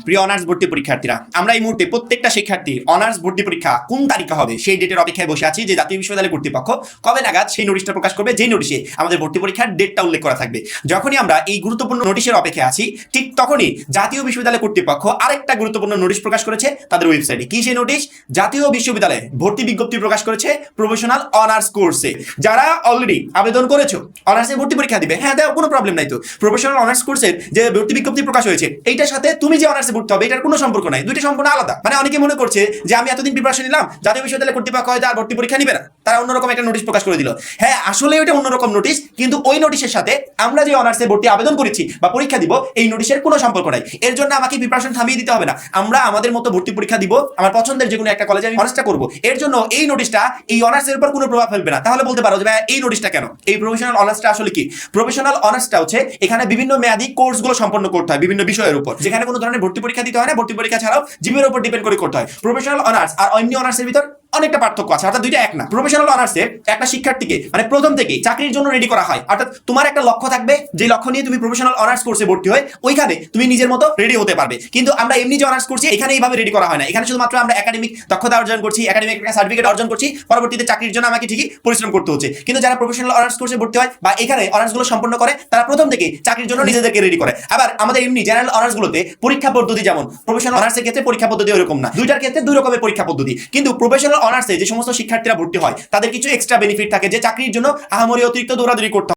প্রিয় অনার্স ভর্তি পরীক্ষার্থীরা, আমরা এই মুহূর্তে প্রত্যেকটা শিক্ষার্থীর অনার্স ভর্তি পরীক্ষা কোন তারিখে হবে সেই ডেটের অপেক্ষায় বসে আছি যে জাতীয় বিশ্ববিদ্যালয় কর্তৃপক্ষ কবে নাগাদ সেই নোটিশটা প্রকাশ করবে, যেই নোটিশে আমাদের ভর্তি পরীক্ষার ডেটটা উল্লেখ করা থাকবে। যখনই আমরা এই গুরুত্বপূর্ণ নোটিশের অপেক্ষায় আছি, ঠিক তখনই জাতীয় বিশ্ববিদ্যালয় কর্তৃপক্ষ আরেকটা গুরুত্বপূর্ণ নোটিশ প্রকাশ করেছে তাদের ওয়েবসাইটে। কি সেই নোটিশ? জাতীয় বিশ্ববিদ্যালয়ে ভর্তি বিজ্ঞপ্তি প্রকাশ করেছে প্রফেশনাল অনার্স কোর্সে। যারা অলরেডি আবেদন করেছো অনার্সে ভর্তি পরীক্ষা দিবে, হ্যাঁ দেও, কোনো প্রবলেম নাই। তো প্রফেশনাল অনার্স কোর্সের যে ভর্তি বিজ্ঞপ্তি প্রকাশ হয়েছে এইটার সাথে তুমি যে অনার্সে ভর্তি হবে এটার কোনো সম্পর্ক নাই, দুইটা সম্পূর্ণ আলাদা। মানে অনেকে মনে করছে যে আমি এতদিন প্রিপারেশন নিলাম, জাতীয় বিশ্ববিদ্যালয় কর্তৃপক্ষ হয়তো আর ভর্তি পরীক্ষা নিবে না, তারা অন্যরকম একটা নোটিশ প্রকাশ করে দিল। হ্যাঁ আসলে ওইটা অন্যরকম নোটিশ, কিন্তু ওই নোটিশের সাথে আমরা যে অনার্সে ভর্তি আবেদন করেছি বা পরীক্ষা দিব এই নোটিশের কোনো সম্পর্ক নাই। এর জন্য আমাকে প্রিপারেশন থামিয়ে দিতে হবে না, আমরা আমাদের মতো ভর্তি পরীক্ষা দিব, আমার পছন্দের যে কোনো একটা কলেজে আমি অনার্সটা করব। এর জন্য এই নোটিশটা এই অনার্সের উপর কোনো প্রভাব ফেলবে না। তাহলে বলতে পারো যে ভাই এই নোটিশটা কেন? এই প্রফেশনাল অনার্সটা আসলে কি? প্রফেশনাল অনার্সটা হচ্ছে এখানে বিভিন্ন মেয়াদী কোর্সগুলো সম্পন্ন করতে হয় বিভিন্ন বিষয়ের উপর, যেখানে কোনো ধরনের ভর্তি পরীক্ষা দিতে হয় না, ভর্তি পরীক্ষা ছাড়াও জীবের উপর ডিপেন্ড করে করতে হয়। প্রফেশনাল অনার্স আর অন্য অনার্সের ভিতর অনেকটা পার্থক্য আছে, অর্থাৎ দুইটা এক না। প্রফেশনাল অনার্সে একটা শিক্ষার্থীকে মানে প্রথম থেকেই চাকরির জন্য রেডি করা হয়, অর্থাৎ তোমার একটা লক্ষ্য থাকবে, যে লক্ষ্য নিয়ে তুমি প্রফেশনাল অনার্স কোর্সে ভর্তি হয় ওইখানে তুমি নিজের মতো রেডি হতে পারবে। কিন্তু আমরা এমনি যে অনার্স করছি এখানে এইভাবে রেডি করা হয় না, এখানে শুধুমাত্র আমরা একাডেমিক দক্ষতা অর্জন করছি, একাডেমিক সার্টিফিকেট অর্জন করছি, পরবর্তীতে চাকরির জন্য আমাকে ঠিকই পরিশ্রম করতে হচ্ছে। কিন্তু যারা প্রফেশনাল অনার্স কোর্সে ভর্তি হয় বা এখানে অনার্সগুলো সম্পন্ন করে তারা প্রথম থেকেই চাকরির জন্য নিজেদেরকে রেডি করে। আবার আমাদের এমনি জেনারেল অনার্সগুলোতে পরীক্ষা পদ্ধতি যেমন প্রফেশনাল অনার্সের ক্ষেত্রে পরীক্ষা পদ্ধতি এরকম না, দুইটার ক্ষেত্রে দুই রকমের পরীক্ষা পদ্ধতি। কিন্তু প্রফেশনাল অনার্সে যে সমস্ত শিক্ষার্থীরা ভর্তি হয় তাদের কিছু এক্সট্রা বেনিফিট থাকে, যে চাকরির জন্য আহামরি অতিরিক্ত দৌড়াদৌড়ি করতে